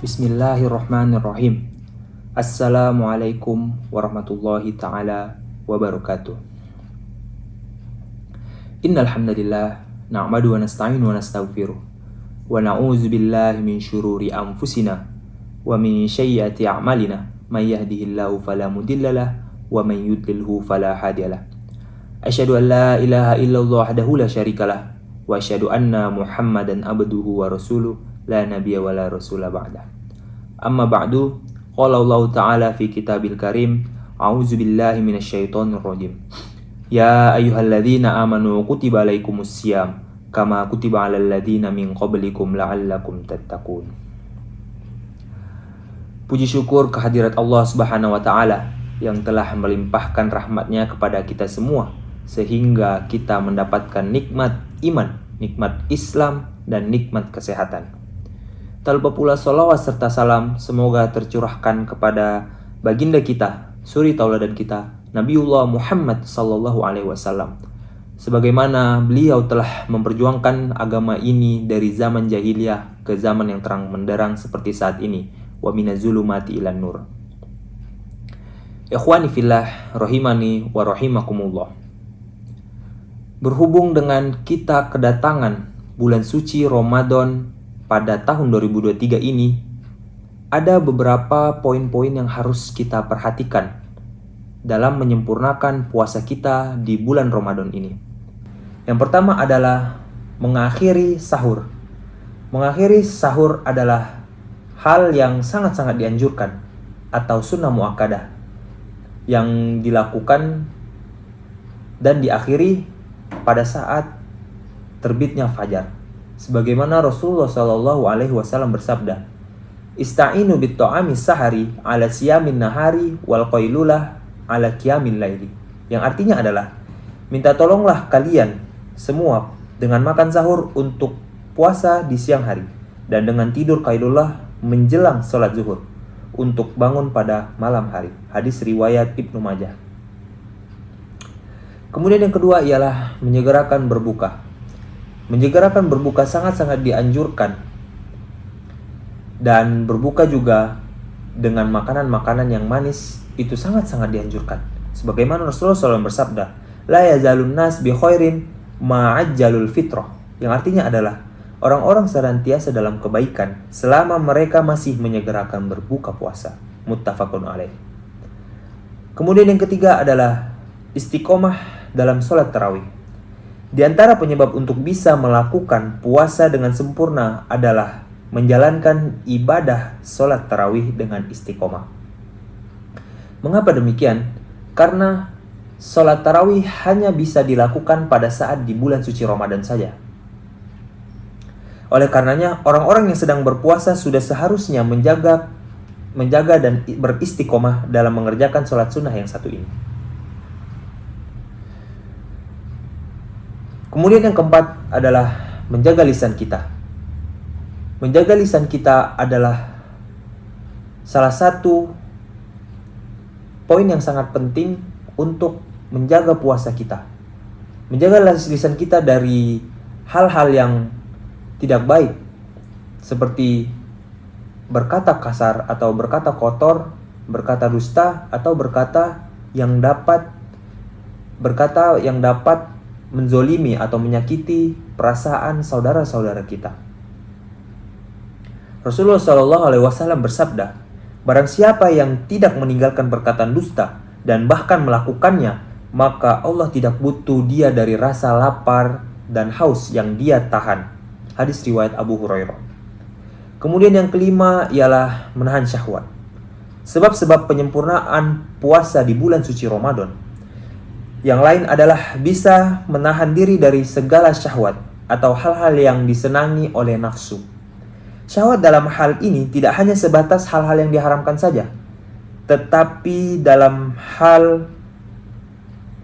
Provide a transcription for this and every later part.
Bismillahirrahmanirrahim. Assalamualaikum warahmatullahi ta'ala wabarakatuh. Innal hamdalillah na'madu wa nasta'inu wa nastaghfiruh wa na'udzu billahi min syururi anfusina wa min sayyiati a'malina may yahdihillahu fala mudhillalah wa may yudlilhu fala hadiyalah. Asyhadu an la ilaha illallah wahdahu la syarikalah wa asyhadu anna Muhammadan abduhu wa rasuluh la nabiyya wa la rasula ba'dah. Amma ba'du, qala Allah Ta'ala fi kitabil karim, a'udzu billahi minasyaitonir rajim. Ya ayyuhalladzina amanu kutiba alaikumus syiyam kama kutiba alal ladzina min qablikum la'allakum tattaqun. Puji syukur kehadirat Allah Subhanahu wa taala yang telah melimpahkan rahmatnya kepada kita semua sehingga kita mendapatkan nikmat iman, nikmat Islam dan nikmat kesehatan. Tak lupa pula salawat serta salam semoga tercurahkan kepada baginda kita, suri tauladan kita, Nabiullah Muhammad sallallahu alaihi wasallam. Sebagaimana beliau telah memperjuangkan agama ini dari zaman jahiliyah ke zaman yang terang menderang seperti saat ini. Wa minaz-zulumati ilan nur. Ikhwani fillah rahimani wa rahimakumullah. Berhubung dengan kita kedatangan bulan suci Ramadan pada tahun 2023 ini, ada beberapa poin-poin yang harus kita perhatikan dalam menyempurnakan puasa kita di bulan Ramadan ini. Yang pertama adalah mengakhiri sahur. Mengakhiri sahur adalah hal yang sangat-sangat dianjurkan atau sunnah muakkadah yang dilakukan dan diakhiri pada saat terbitnya fajar. Sebagaimana Rasulullah Shallallahu Alaihi Wasallam bersabda, "Ista'inu bit ta'ami sahari ala siyamin nahari wal qailulah ala qiyamil laili." Yang artinya adalah, minta tolonglah kalian semua dengan makan sahur untuk puasa di siang hari dan dengan tidur qailulah menjelang sholat zuhur untuk bangun pada malam hari. Hadis riwayat Ibnu Majah. Kemudian yang kedua ialah menyegerakan berbuka. Menyegerakan berbuka sangat-sangat dianjurkan. Dan berbuka juga dengan makanan-makanan yang manis itu sangat-sangat dianjurkan. Sebagaimana Rasulullah SAW bersabda, "La yazalun nas bi khairin ma'ajjalul fitrah." Yang artinya adalah orang-orang senantiasa dalam kebaikan selama mereka masih menyegerakan berbuka puasa. Muttafaqun alaih. Kemudian yang ketiga adalah istiqomah dalam sholat tarawih. Di antara penyebab untuk bisa melakukan puasa dengan sempurna adalah menjalankan ibadah sholat tarawih dengan istiqomah. Mengapa demikian? Karena sholat tarawih hanya bisa dilakukan pada saat di bulan suci Ramadan saja. Oleh karenanya, orang-orang yang sedang berpuasa sudah seharusnya menjaga dan beristiqomah dalam mengerjakan sholat sunnah yang satu ini. Kemudian yang keempat adalah menjaga lisan kita. Menjaga lisan kita adalah salah satu poin yang sangat penting untuk menjaga puasa kita. Menjaga lisan kita dari hal-hal yang tidak baik, seperti berkata kasar atau berkata kotor, berkata dusta, atau berkata yang dapat menzolimi atau menyakiti perasaan saudara-saudara kita. Rasulullah Shallallahu Alaihi Wasallam bersabda, "Barang siapa yang tidak meninggalkan perkataan dusta dan bahkan melakukannya, maka Allah tidak butuh dia dari rasa lapar dan haus yang dia tahan." Hadis riwayat Abu Hurairah. Kemudian yang kelima ialah menahan syahwat. Sebab-sebab penyempurnaan puasa di bulan suci Ramadan yang lain adalah bisa menahan diri dari segala syahwat atau hal-hal yang disenangi oleh nafsu. Syahwat dalam hal ini tidak hanya sebatas hal-hal yang diharamkan saja, tetapi dalam hal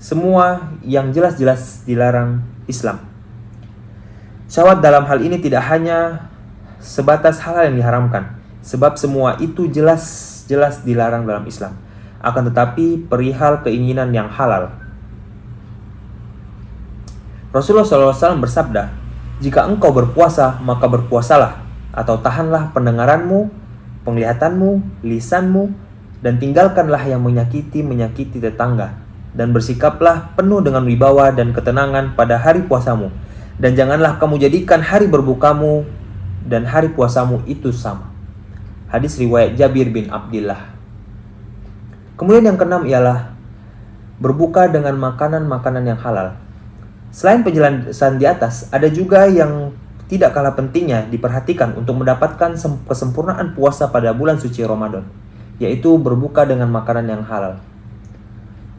semua yang jelas-jelas dilarang Islam. Syahwat dalam hal ini tidak hanya sebatas hal-hal yang diharamkan, sebab semua itu jelas-jelas dilarang dalam Islam. Akan tetapi perihal keinginan yang halal, Rasulullah SAW bersabda, "Jika engkau berpuasa, maka berpuasalah, atau tahanlah pendengaranmu penglihatanmu, lisanmu, dan tinggalkanlah yang menyakiti tetangga, dan bersikaplah penuh dengan wibawa dan ketenangan pada hari puasamu, dan janganlah kamu jadikan hari berbukamu dan hari puasamu itu sama. Hadis riwayat Jabir bin Abdillah. Kemudian yang keenam ialah berbuka dengan makanan-makanan yang halal. Selain penjelasan di atas, ada juga yang tidak kalah pentingnya diperhatikan untuk mendapatkan kesempurnaan puasa pada bulan suci Ramadan, yaitu berbuka dengan makanan yang halal.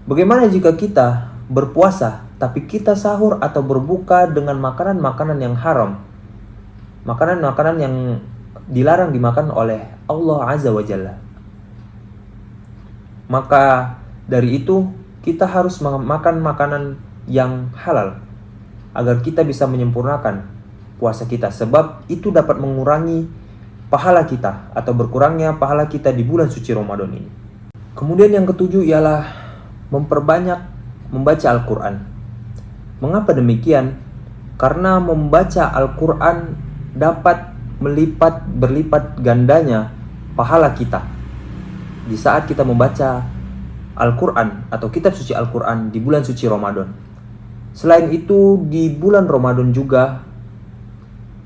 Bagaimana jika kita berpuasa tapi kita sahur atau berbuka dengan makanan-makanan yang haram? Makanan-makanan yang dilarang dimakan oleh Allah Azza wa Jalla. Maka dari itu kita harus makan makanan yang halal agar kita bisa menyempurnakan puasa kita, sebab itu dapat mengurangi pahala kita atau berkurangnya pahala kita di bulan suci Ramadan ini. Kemudian yang ketujuh ialah memperbanyak membaca Al-Quran. Mengapa demikian? Karena membaca Al-Quran dapat berlipat gandanya pahala kita di saat kita membaca Al-Quran atau kitab suci Al-Quran di bulan suci Ramadan. Selain itu, di bulan Ramadan juga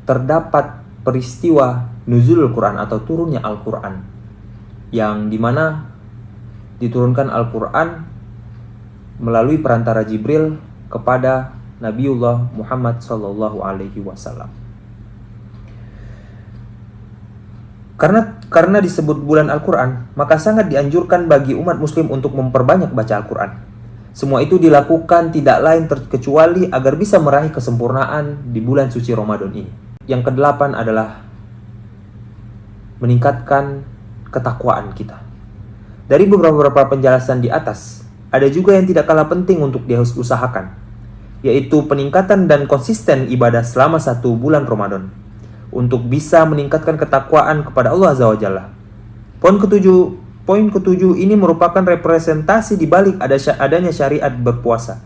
terdapat peristiwa nuzulul Quran atau turunnya Al-Quran, yang dimana diturunkan Al-Quran melalui perantara Jibril kepada Nabiullah Muhammad SAW. Karena disebut bulan Al-Quran, maka sangat dianjurkan bagi umat muslim untuk memperbanyak baca Al-Quran. Semua itu dilakukan tidak lain terkecuali agar bisa meraih kesempurnaan di bulan suci Ramadan ini. Yang kedelapan adalah meningkatkan ketakwaan kita. Dari beberapa penjelasan di atas, ada juga yang tidak kalah penting untuk diusahakan, yaitu peningkatan dan konsisten ibadah selama 1 bulan Ramadan, untuk bisa meningkatkan ketakwaan kepada Allah Azza wa Jalla. Poin ketujuh ini merupakan representasi di balik adanya syariat berpuasa.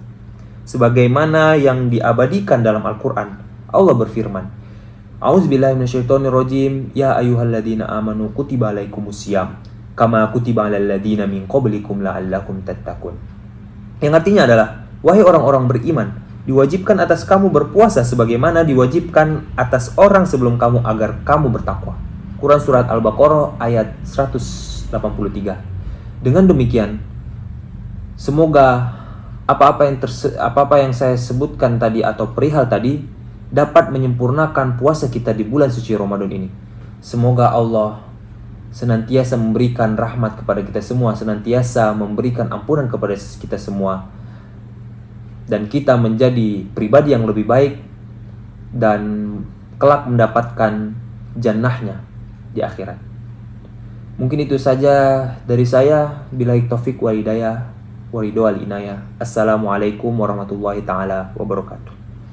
Sebagaimana yang diabadikan dalam Al-Quran, Allah berfirman, A'udzubillahi minasyaitonirrajim, ya ayyuhalladzina amanu kutiba alaikumusiyam, kama kutiba alal ladzina min qablikum la'allakum tattaqun. Yang artinya adalah, wahai orang-orang beriman, diwajibkan atas kamu berpuasa sebagaimana diwajibkan atas orang sebelum kamu agar kamu bertakwa. Quran Surat Al-Baqarah ayat 183. Dengan demikian, semoga apa-apa yang saya sebutkan tadi atau perihal tadi dapat menyempurnakan puasa kita di bulan suci Ramadan ini. Semoga Allah senantiasa memberikan rahmat kepada kita semua, senantiasa memberikan ampunan kepada kita semua, dan kita menjadi pribadi yang lebih baik dan kelak mendapatkan jannahnya di akhirat. Mungkin itu saja dari saya. Billahi taufik wal hidayah wa ridho wal inayah. Assalamualaikum warahmatullahi taala wabarakatuh.